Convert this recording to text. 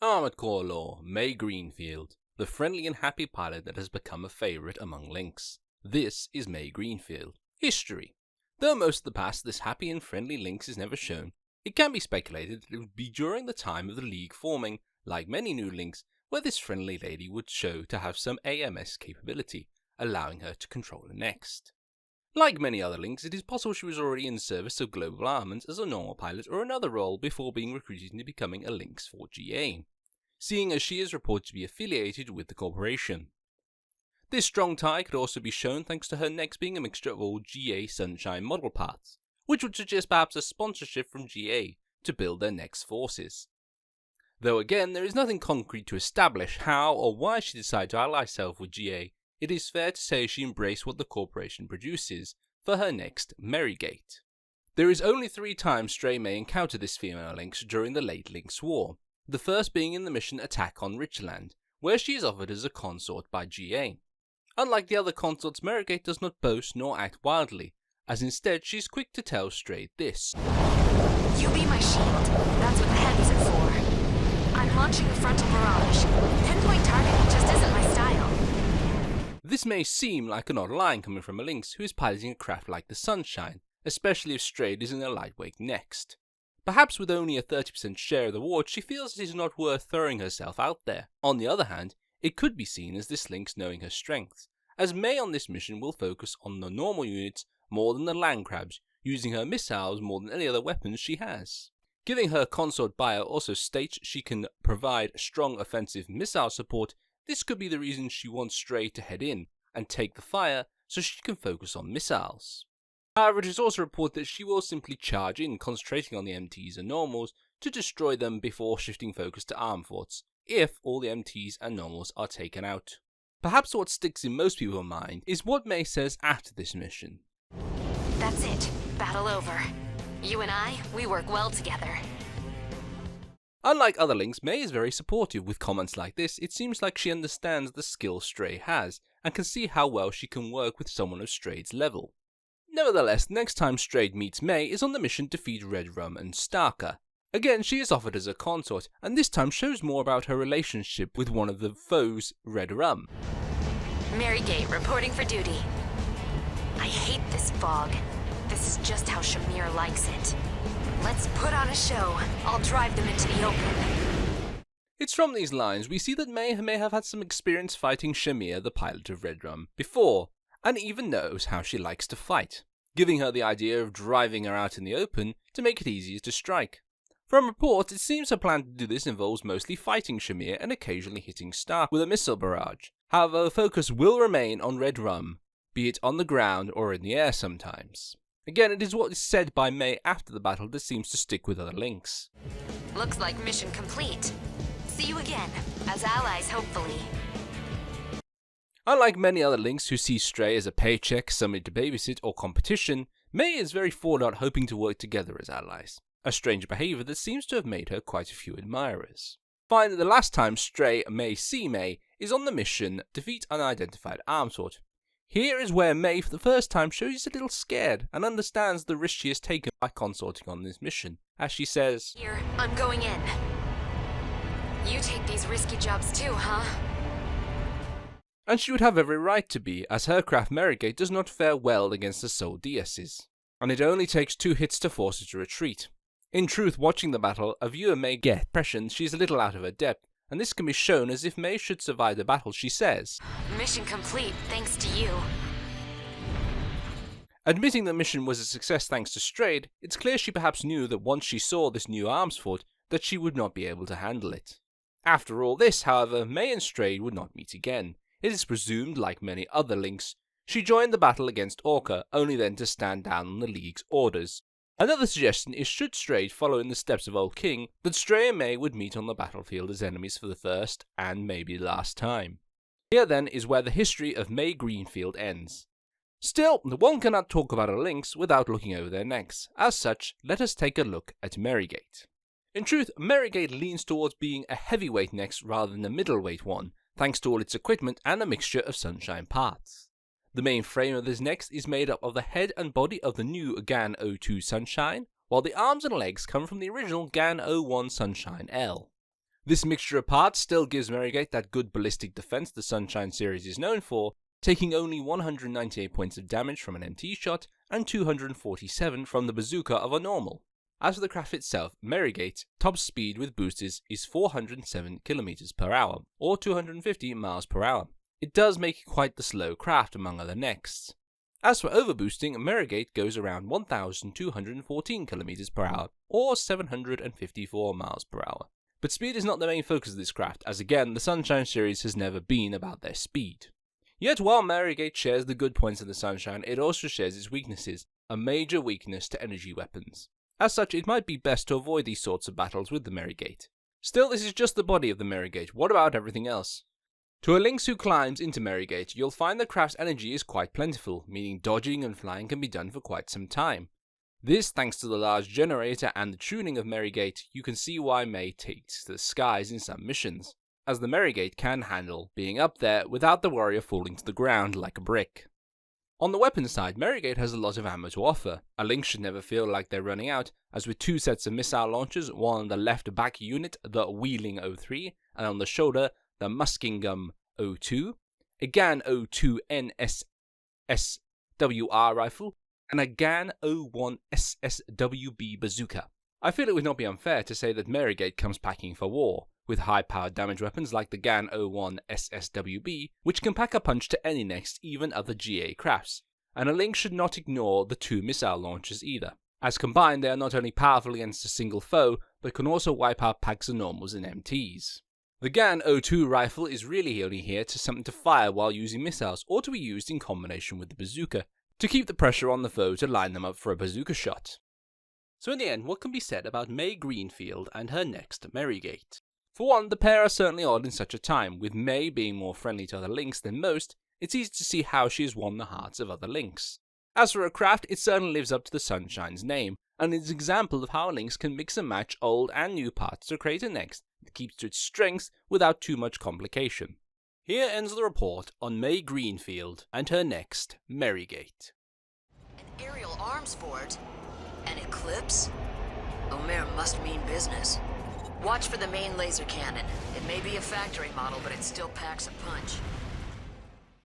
Armored Core lore, May Greenfield, the friendly and happy pilot that has become a favourite among lynx. This is May Greenfield. History. Though most of the past this happy and friendly lynx is never shown, it can be speculated that it would be during the time of the League forming, like many new lynx, where this friendly lady would show to have some AMS capability, allowing her to control the next. Like many other lynx, it is possible she was already in service of Global Armaments as a normal pilot or another role before being recruited into becoming a lynx for GA, seeing as she is reported to be affiliated with the corporation. This strong tie could also be shown thanks to her next being a mixture of all GA Sunshine model parts, which would suggest perhaps a sponsorship from GA to build their next forces. Though again, there is nothing concrete to establish how or why she decided to ally herself with GA, it is fair to say she embraced what the corporation produces for her next Merrygate. There is only 3 times Stray may encounter this female lynx during the late Lynx War, the first being in the mission Attack on Richland, where she is offered as a consort by GA. Unlike the other consorts, Merrygate does not boast nor act wildly, as instead she is quick to tell Stray this. You be my shield, that's what the heavies are for. I'm launching a frontal barrage. Pinpoint targeting just isn't my style. This may seem like an odd line coming from a lynx who is piloting a craft like the Sunshine, especially if Strayed is in a lightweight next. Perhaps with only a 30% share of the ward, she feels it is not worth throwing herself out there. On the other hand, it could be seen as this lynx knowing her strengths, as May on this mission will focus on the normal units more than the land crabs, using her missiles more than any other weapons she has. Giving her consort bio also states she can provide strong offensive missile support. This could be the reason she wants Stray to head in and take the fire so she can focus on missiles. However, it is also reported that she will simply charge in, concentrating on the MTs and normals to destroy them before shifting focus to arm forts, if all the MTs and normals are taken out. Perhaps what sticks in most people's mind is what May says after this mission. That's it. Battle over. You and I, we work well together. Unlike other lynx, May is very supportive. With comments like this, it seems like she understands the skill Stray has, and can see how well she can work with someone of Strayed's level. Nevertheless, next time Strayed meets May is on the mission to defeat Red Rum and Starker. Again, she is offered as a consort, and this time shows more about her relationship with one of the foes, Red Rum. Merrygate reporting for duty. I hate this fog. This is just how Shamir likes it. Let's put on a show. I'll drive them into the open. It's from these lines we see that May have had some experience fighting Shamir, the pilot of Red Rum, before, and even knows how she likes to fight, giving her the idea of driving her out in the open to make it easier to strike. From reports, it seems her plan to do this involves mostly fighting Shamir and occasionally hitting Stark with a missile barrage. However, the focus will remain on Red Rum, be it on the ground or in the air sometimes. Again, it is what is said by May after the battle that seems to stick with other lynx. Looks like mission complete. See you again, as allies hopefully. Unlike many other lynx who see Stray as a paycheck, somebody to babysit, or competition, May is very forward out, hoping to work together as allies. A strange behaviour that seems to have made her quite a few admirers. Finally, the last time Stray may see May is on the mission Defeat Unidentified Armsort. Here is where May for the first time shows she's a little scared and understands the risk she has taken by consorting on this mission, as she says, Here, I'm going in. You take these risky jobs too, huh? And she would have every right to be, as her craft Merrygate does not fare well against the Soul Deesses, and it only takes 2 hits to force her to retreat. In truth, watching the battle, a viewer may get the impression she is a little out of her depth, and this can be shown as if May should survive the battle, she says, Mission complete, thanks to you. Admitting the mission was a success thanks to Strayed, it's clear she perhaps knew that once she saw this new arms fort, that she would not be able to handle it. After all this, however, May and Strayed would not meet again. It is presumed, like many other lynx, she joined the battle against Orca, only then to stand down on the League's orders. Another suggestion is, should Strayed follow in the steps of Old King, that Stray and May would meet on the battlefield as enemies for the first, and maybe last time. Here then is where the history of May Greenfield ends. Still, one cannot talk about a lynx without looking over their necks. As such, let us take a look at Merrygate. In truth, Merrygate leans towards being a heavyweight next rather than a middleweight one, thanks to all its equipment and a mixture of Sunshine parts. The main frame of this next is made up of the head and body of the new GAN 02 Sunshine, while the arms and legs come from the original GAN 01 Sunshine L. This mixture of parts still gives Marigate that good ballistic defense the Sunshine series is known for, taking only 198 points of damage from an MT shot and 247 from the bazooka of a normal. As for the craft itself, Marigate's top speed with boosters is 407 km per hour, or 250 miles per hour. It does make it quite the slow craft among other nexts. As for overboosting, Marigate goes around 1214 km per hour, or 754 miles per hour. But speed is not the main focus of this craft, as again, the Sunshine series has never been about their speed. Yet while Marigate shares the good points of the Sunshine, it also shares its weaknesses, a major weakness to energy weapons. As such, it might be best to avoid these sorts of battles with the Marigate. Still, this is just the body of the Marigate, what about everything else? To a lynx who climbs into Marigate, you'll find the craft's energy is quite plentiful, meaning dodging and flying can be done for quite some time. This, thanks to the large generator and the tuning of Marigate, you can see why May takes to the skies in some missions, as the Marigate can handle being up there without the worry of falling to the ground like a brick. On the weapons side, Marigate has a lot of ammo to offer. A lynx should never feel like they're running out, as with 2 sets of missile launchers, one on the left back unit, the Wheeling 03, and on the shoulder, the Muskingum 02, a GAN 02 NSSWR rifle, and a GAN 01 SSWB bazooka. I feel it would not be unfair to say that Marigate comes packing for war, with high-powered damage weapons like the GAN 01 SSWB, which can pack a punch to any next, even other GA crafts. And a lynx should not ignore the 2 missile launchers either, as combined they are not only powerful against a single foe, but can also wipe out packs of normals and MTs. The GAN 02 rifle is really only here to something to fire while using missiles, or to be used in combination with the bazooka, to keep the pressure on the foe to line them up for a bazooka shot. So in the end, what can be said about May Greenfield and her next Marigate? For one, the pair are certainly odd in such a time. With May being more friendly to other lynx than most, it's easy to see how she has won the hearts of other lynx. As for her craft, it certainly lives up to the Sunshine's name, and is an example of how a lynx can mix and match old and new parts to create a next that keeps to its strengths without too much complication. Here ends the report on May Greenfield and her next Marigate. An aerial arms fort? An eclipse? Omer must mean business. Watch for the main laser cannon. It may be a factory model, but it still packs a punch.